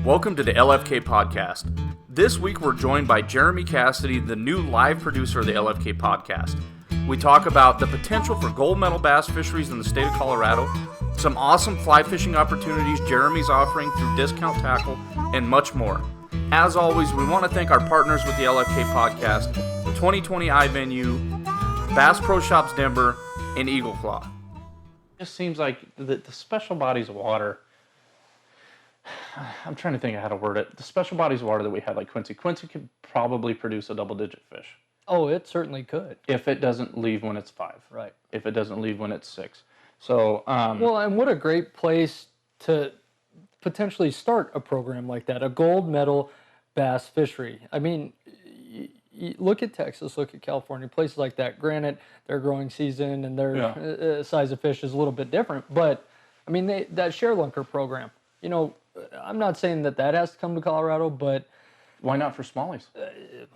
Welcome to the LFK podcast. This week we're joined by Jeremy Cassidy, the new live producer of the LFK podcast. We talk about the potential for gold medal bass fisheries in the state of Colorado, some awesome fly fishing opportunities Jeremy's offering through discount tackle, and much more. As always, we want to thank our partners with the LFK podcast, 2020 iVenue, Bass Pro Shops Denver, and Eagle Claw. It just seems like the special bodies of water, I'm trying to think of how to word it. The special bodies of water that we have, like Quincy could probably produce a double-digit fish. Oh, it certainly could. If it doesn't leave when it's 5. Right. If it doesn't leave when it's 6. So, well, and what a great place to potentially start a program like that, a gold medal bass fishery. I mean, look at Texas, look at California, places like that. Granted, their growing season and their size of fish is a little bit different, but I mean, that share lunker program, you know, I'm not saying that has to come to Colorado, but why not for smallies?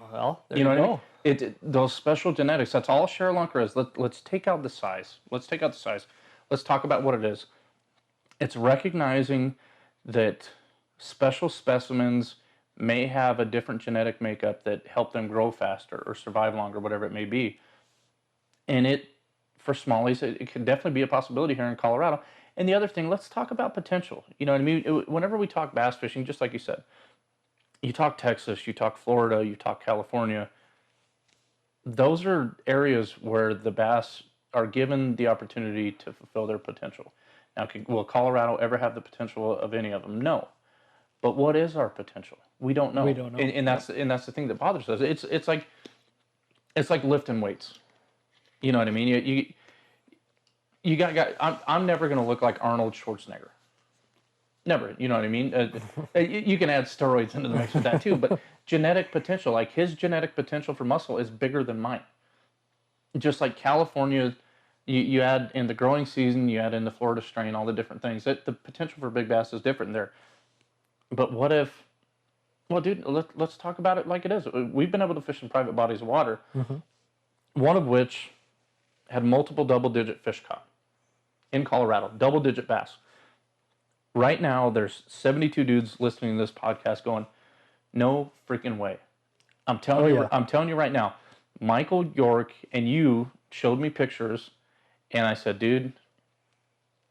Well, there you know you go. What I mean? Those special genetics, that's all share lunker is. Let's take out the size. Let's talk about what it is. It's recognizing that special specimens may have a different genetic makeup that help them grow faster or survive longer, whatever it may be. And for smallies, it could definitely be a possibility here in Colorado. And the other thing, let's talk about potential. You know what I mean? Whenever we talk bass fishing, just like you said, you talk Texas, you talk Florida, you talk California. Those are areas where the bass are given the opportunity to fulfill their potential. Now, will Colorado ever have the potential of any of them? No. But what is our potential? We don't know. We don't know. And that's the thing that bothers us. It's like lifting weights. You know what I mean? You got guys. I'm never going to look like Arnold Schwarzenegger. Never. You know what I mean? You can add steroids into the mix with that too. But genetic potential, like his genetic potential for muscle is bigger than mine. Just like California, you add in the growing season, you add in the Florida strain, all the different things. The potential for big bass is different there. But what if? Well, dude, let's talk about it like it is. We've been able to fish in private bodies of water, one of which had multiple double-digit fish caught in Colorado, double-digit bass. Right now, there's 72 dudes listening to this podcast going, no freaking way. I'm telling you right now, Michael York and you showed me pictures, and I said, dude,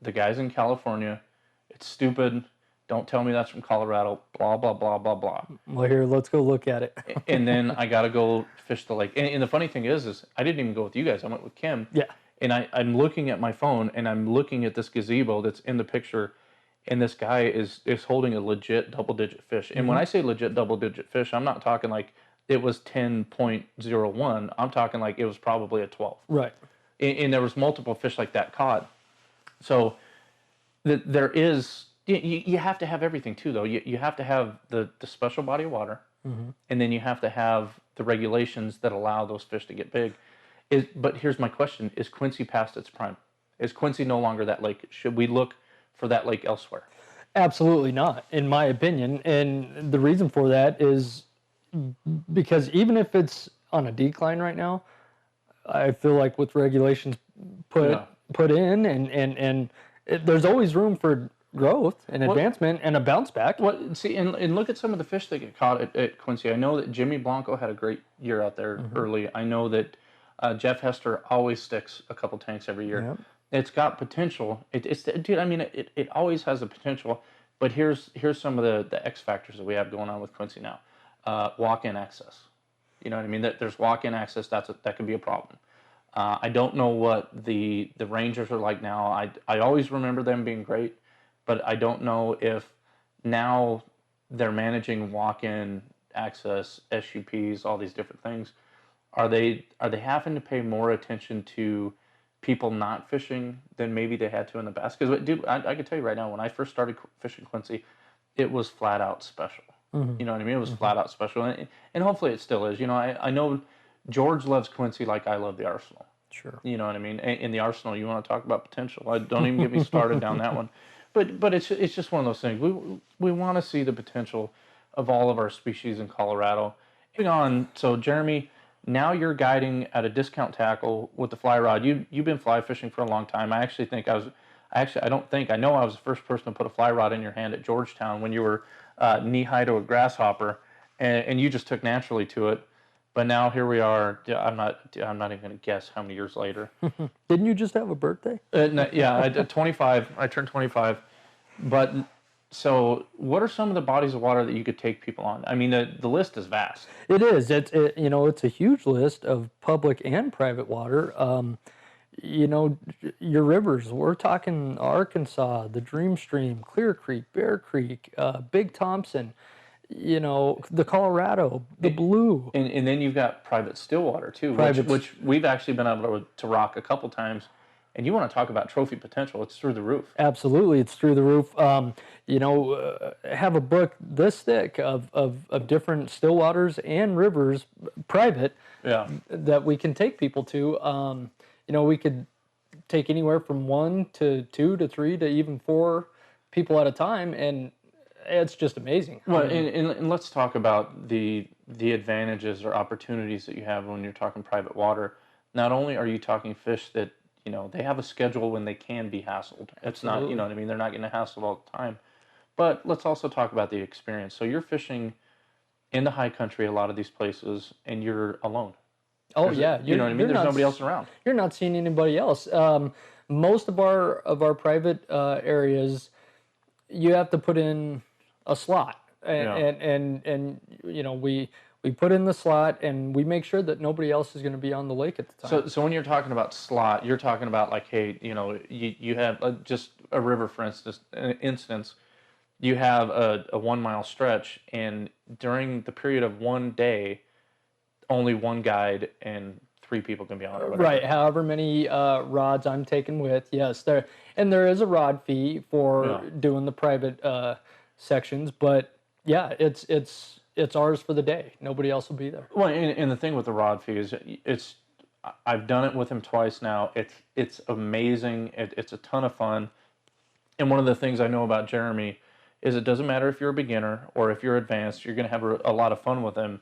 the guys in California, it's stupid. Don't tell me that's from Colorado, blah, blah, blah, blah, blah. Well, here, let's go look at it. And then I got to go fish the lake. And the funny thing is I didn't even go with you guys. I went with Kim. Yeah. And I'm looking at my phone, and I'm looking at this gazebo that's in the picture, and this guy is holding a legit double-digit fish. And when I say legit double-digit fish, I'm not talking like it was 10.01. I'm talking like it was probably a 12. Right. And there was multiple fish like that caught. So there is... You have to have everything too, though. You have to have the special body of water, and then you have to have the regulations that allow those fish to get big. But here's my question. Is Quincy past its prime? Is Quincy no longer that lake? Should we look for that lake elsewhere? Absolutely not, in my opinion. And the reason for that is because even if it's on a decline right now, I feel like with regulations put in and there's always room for growth and advancement and a bounce back. See, and look at some of the fish that get caught at Quincy. I know that Jimmy Blanco had a great year out there early. I know that Jeff Hester always sticks a couple tanks every year. Yep. It's got potential. Dude, I mean, it always has the potential. But here's some of the X factors that we have going on with Quincy now. Walk-in access. You know what I mean? There's walk-in access. That could be a problem. I don't know what the Rangers are like now. I always remember them being great. But I don't know if now they're managing walk-in access, SUPs, all these different things. Are they having to pay more attention to people not fishing than maybe they had to in the past? Because, dude, I can tell you right now, when I first started fishing Quincy, it was flat out special. You know what I mean? It was flat out special, and hopefully it still is. You know, I know George loves Quincy like I love the Arsenal. Sure. You know what I mean? In the Arsenal, you want to talk about potential. Don't even get me started down that one. But it's just one of those things. We want to see the potential of all of our species in Colorado. Moving on, so Jeremy, now you're guiding at a discount tackle with the fly rod. You've been fly fishing for a long time. I actually think I I don't think, I know I was the first person to put a fly rod in your hand at Georgetown when you were knee high to a grasshopper, and you just took naturally to it. But now here we are. I'm not even going to guess how many years later. Didn't you just have a birthday? No, yeah, I did 25. I turned 25. But so, what are some of the bodies of water that you could take people on? I mean, the list is vast. It is. It's a huge list of public and private water. Your rivers. We're talking Arkansas, the Dream Stream, Clear Creek, Bear Creek, Big Thompson. The Colorado, the Blue. And then you've got private still water too, Private- which we've actually been able to rock a couple times. And you want to talk about trophy potential? It's through the roof. Absolutely, it's through the roof. Have a book this thick of different still waters and rivers, private, Yeah. that we can take people to. We could take anywhere from 1 to 2 to 3 to even 4 people at a time, and it's just amazing. Well, and let's talk about the advantages or opportunities that you have when you're talking private water. Not only are you talking fish that, they have a schedule when they can be hassled. It's not, you know what I mean? They're not getting hassled all the time. But let's also talk about the experience. So you're fishing in the high country, a lot of these places, and you're alone. Oh yeah, You know what I mean? There's nobody else around. You're not seeing anybody else. Most of our private areas, you have to put in a slot, and we put in the slot, and we make sure that nobody else is going to be on the lake at the time. So when you're talking about slot, you're talking about like, hey, you have just a river, for instance, you have a 1 mile stretch, and during the period of one day, only one guide and 3 people can be on it. Right, however many rods I'm taking with, yes, there is a rod fee for doing the private sections, but yeah, it's ours for the day. Nobody else will be there. Well, and the thing with the rod fee is, I've done it with him twice now. It's amazing. It's a ton of fun. And one of the things I know about Jeremy is it doesn't matter if you're a beginner or if you're advanced, you're going to have a lot of fun with him.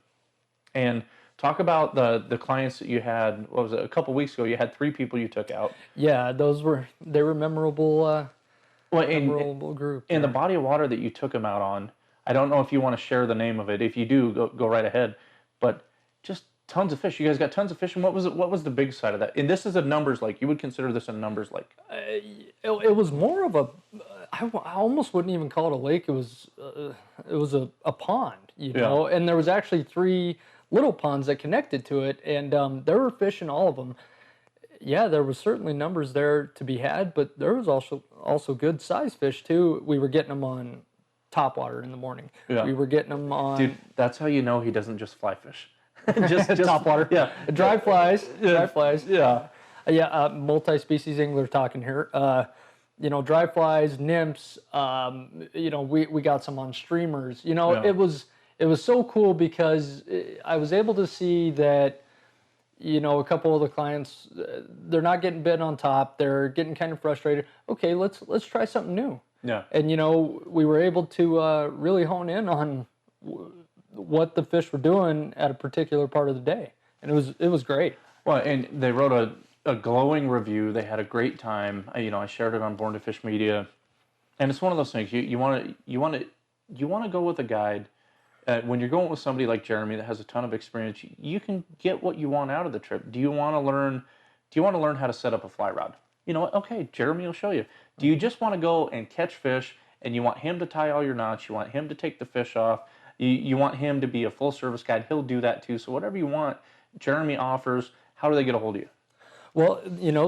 And talk about the clients that you had. What was it? A couple weeks ago, you had 3 people you took out. Yeah, they were memorable. Memorable group. And the body of water that you took them out on, I don't know if you want to share the name of it. If you do, go right ahead. But just tons of fish. You guys got tons of fish. And what was the big side of that? And this is a numbers lake. You would consider this a numbers lake. It was more of I almost wouldn't even call it a lake. It was a pond, And there was actually 3 little ponds that connected to it, and there were fish in all of them. Yeah, there was certainly numbers there to be had, but there was also good size fish too. We were getting them on topwater in the morning. Yeah. We were getting them on. Dude, that's how you know he doesn't just fly fish. just topwater. Yeah, dry flies. Dry flies. Yeah. Multi-species angler talking here. Dry flies, nymphs. We got some on streamers. It was so cool because I was able to see that, a couple of the clients, they're not getting bit on top. They're getting kind of frustrated. Okay, let's try something new. Yeah. And, we were able to really hone in on what the fish were doing at a particular part of the day. And it was great. Well, and they wrote a glowing review. They had a great time. I shared it on Born to Fish Media. And it's one of those things. You want to go with a guide. When you're going with somebody like Jeremy that has a ton of experience, you can get what you want out of the trip. Do you want to learn how to set up a fly rod? You know what? Okay, Jeremy will show you. Do you just want to go and catch fish and you want him to tie all your knots? You want him to take the fish off? You want him to be a full service guide? He'll do that too. So whatever you want, Jeremy offers. How do they get a hold of you? Well,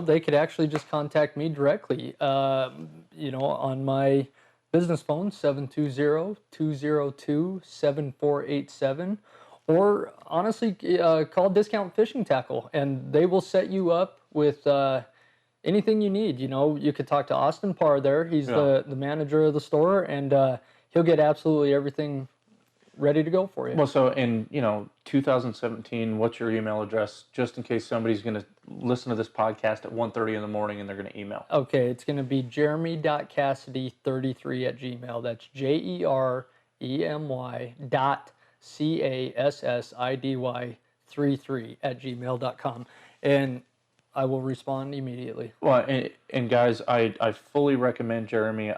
they could actually just contact me directly, on my business phone, 720-202-7487, or honestly, call Discount Fishing Tackle, and they will set you up with anything you need. You could talk to Austin Parr there. He's the manager of the store, and he'll get absolutely everything ready to go for you. Well, so in 2017, what's your email address, just in case somebody's going to listen to this podcast at 1:30 in the morning and they're going to email? Okay, it's going to be jeremy.cassidy33@gmail. That's JEREMY.CASSIDY33@gmail.com. And I will respond immediately. Well, and guys, I fully recommend Jeremy.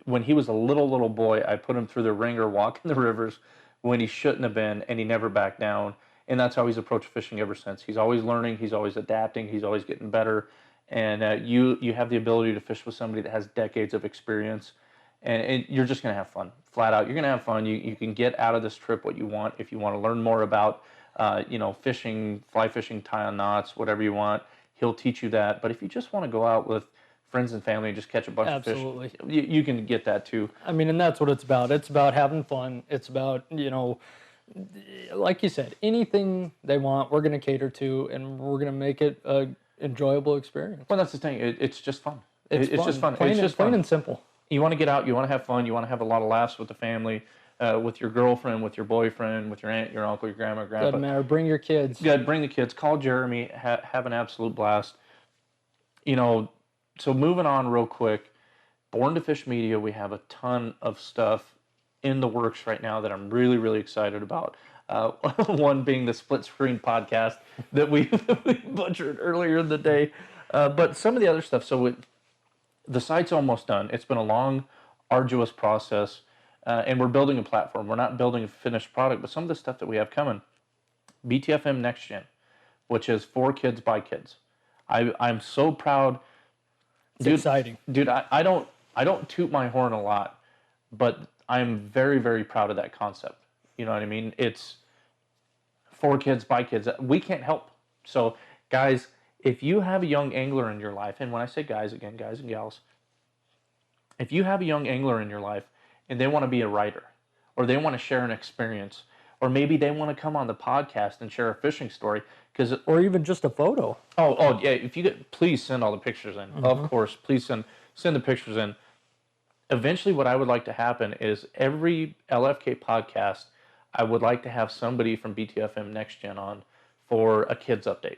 When he was a little boy, I put him through the ringer, walking the rivers when he shouldn't have been, and he never backed down. And that's how he's approached fishing ever since. He's always learning, he's always adapting, he's always getting better. And you have the ability to fish with somebody that has decades of experience, and you're just gonna have fun, flat out. You're gonna have fun. You can get out of this trip what you want. If you want to learn more about fishing, fly fishing, tie on knots, whatever you want, he'll teach you that. But if you just want to go out with friends and family and just catch a bunch of fish, you can get that too. I mean, and that's what it's about. It's about having fun. It's about, like you said, anything they want, we're going to cater to, and we're going to make it a enjoyable experience. Well, that's the thing. It's just fun. It's just fun. Plain, it's just plain fun. and simple. You want to get out. You want to have fun. You want to have a lot of laughs with the family. With your girlfriend, with your boyfriend, with your aunt, your uncle, your grandma, grandpa. Doesn't matter. Bring your kids. Yeah, bring the kids. Call Jeremy. Have an absolute blast. So moving on real quick. Born to Fish Media, we have a ton of stuff in the works right now that I'm really, really excited about. One being the split screen podcast that we butchered earlier in the day. But some of the other stuff. So the site's almost done. It's been a long, arduous process. And we're building a platform. We're not building a finished product, but some of the stuff that we have coming. BTFM Next Gen, which is for kids by kids. I'm so proud. It's exciting. Dude, I don't toot my horn a lot, but I'm very, very proud of that concept. You know what I mean? It's for kids by kids. We can't help. So, guys, if you have a young angler in your life, and when I say guys, again, guys and gals, if you have a young angler in your life, and they want to be a writer, or they want to share an experience, or maybe they want to come on the podcast and share a fishing story, or even just a photo. Oh yeah! If you get, please send all the pictures in. Mm-hmm. Of course, please send the pictures in. Eventually, what I would like to happen is every LFK podcast, I would like to have somebody from BTFM Next Gen on for a kids update.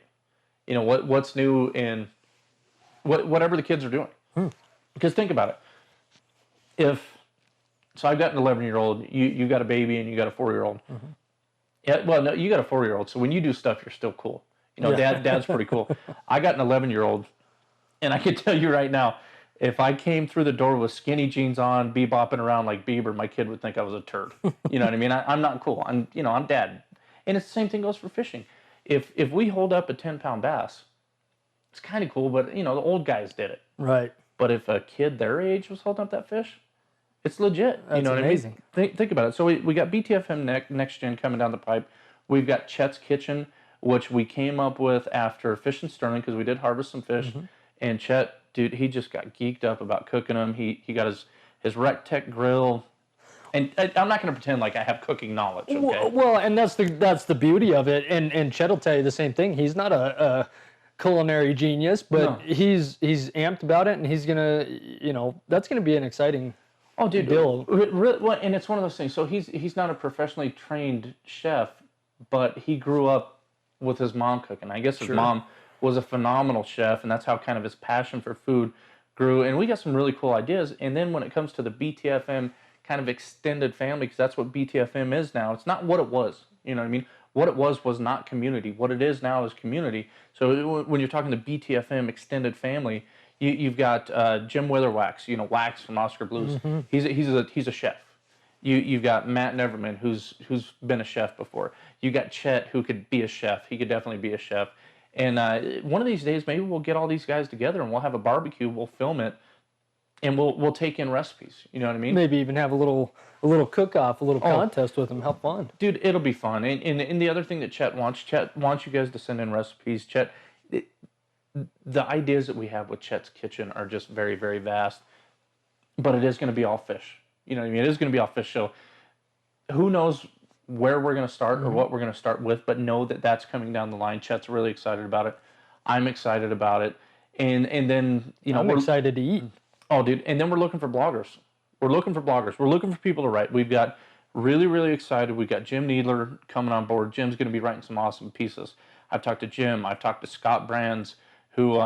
What's new in whatever the kids are doing. Because think about it. So I've got an 11-year-old. You got a baby and you got a 4-year-old. Mm-hmm. Yeah, well, no, you got a 4-year-old. So when you do stuff, you're still cool. Dad's pretty cool. I got an 11-year-old, and I can tell you right now, if I came through the door with skinny jeans on, bebopping around like Bieber, my kid would think I was a turd. You know what I mean? I'm not cool. I'm dad. And it's the same thing goes for fishing. If we hold up a 10-pound bass, it's kind of cool, but the old guys did it. Right. But if a kid their age was holding up that fish, it's legit. That's amazing. I mean? Think about it. So we got BTFM Next Gen coming down the pipe. We've got Chet's Kitchen, which we came up with after fishing sterling because we did harvest some fish. Mm-hmm. And Chet, dude, he just got geeked up about cooking them. He got his Rectech grill. And I'm not going to pretend like I have cooking knowledge. Okay? Well, and that's the beauty of it. And Chet will tell you the same thing. He's not a culinary genius, but no. he's amped about it, and he's gonna, that's gonna be an exciting. Oh, dude, deal. And it's one of those things. So he's not a professionally trained chef, but he grew up with his mom cooking. I guess his mom was a phenomenal chef, and that's how kind of his passion for food grew. And we got some really cool ideas. And then when it comes to the BTFM kind of extended family, because that's what BTFM is now, it's not what it was. You know what I mean? What it was not community. What it is now is community. So when you're talking the BTFM extended family, you've got Jim Witherwax, Wax from Oscar Blues. Mm-hmm. He's a chef. You've got Matt Neverman, who's been a chef before. You got Chet, who could be a chef. He could definitely be a chef. And one of these days, maybe we'll get all these guys together and we'll have a barbecue. We'll film it, and we'll take in recipes. You know what I mean? Maybe even have a little cook-off, a little contest with them. How fun. Dude, it'll be fun. And the other thing that Chet wants you guys to send in recipes. Chet, the ideas that we have with Chet's Kitchen are just very, very vast. But it is going to be all fish. You know what I mean? It is going to be all fish. So who knows where we're going to start or what we're going to start with, but know that that's coming down the line. Chet's really excited about it. I'm excited about it. And then, I'm excited to eat. Oh, dude. And then we're looking for bloggers. We're looking for people to write. We've got really, really excited. We've got Jim Needler coming on board. Jim's going to be writing some awesome pieces. I've talked to Jim. I've talked to Scott Brands, who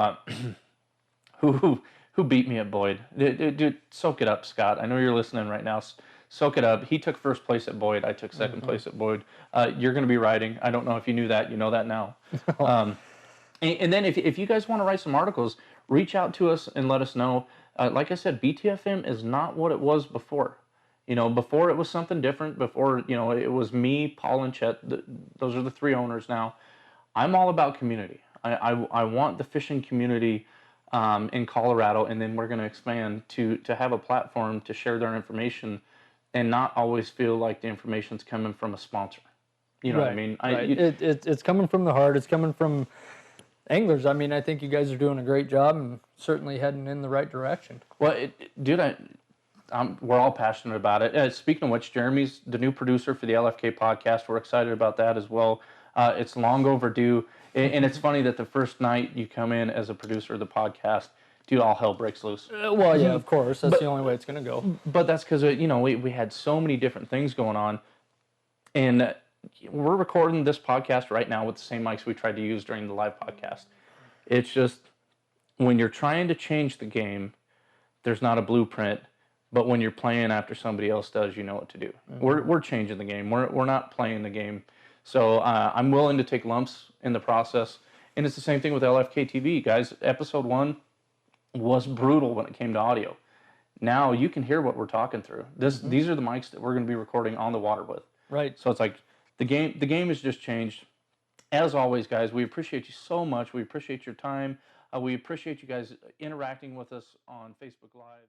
beat me at Boyd. Dude, soak it up, Scott. I know you're listening right now. Soak it up. He took first place at Boyd. I took second place at Boyd. You're going to be writing. I don't know if you knew that. You know that now. And then if you guys want to write some articles, reach out to us and let us know. Like I said, BTFM is not what it was before. Before it was something different. Before, it was me, Paul, and Chet. Those are the three owners now. I'm all about community. I want the fishing community in Colorado, and then we're going to expand to have a platform to share their information and not always feel like the information's coming from a sponsor. You know what I mean? Right. It's coming from the heart. It's coming from anglers. I mean, I think you guys are doing a great job and certainly heading in the right direction. Well, dude, we're all passionate about it. Speaking of which, Jeremy's the new producer for the LFK podcast. We're excited about that as well. It's long overdue. And it's funny that the first night you come in as a producer of the podcast, dude, all hell breaks loose. Well, yeah, of course. That's the only way it's going to go. But that's because, we had so many different things going on. And we're recording this podcast right now with the same mics we tried to use during the live podcast. It's just, when you're trying to change the game, there's not a blueprint. But when you're playing after somebody else does, you know what to do. We're changing the game. We're not playing the game. So I'm willing to take lumps in the process. And it's the same thing with LFK TV, guys. Episode 1 was brutal when it came to audio. Now you can hear what we're talking through. These are the mics that we're going to be recording on the water with. Right. So it's like the game has just changed. As always, guys, we appreciate you so much. We appreciate your time. We appreciate you guys interacting with us on Facebook Live.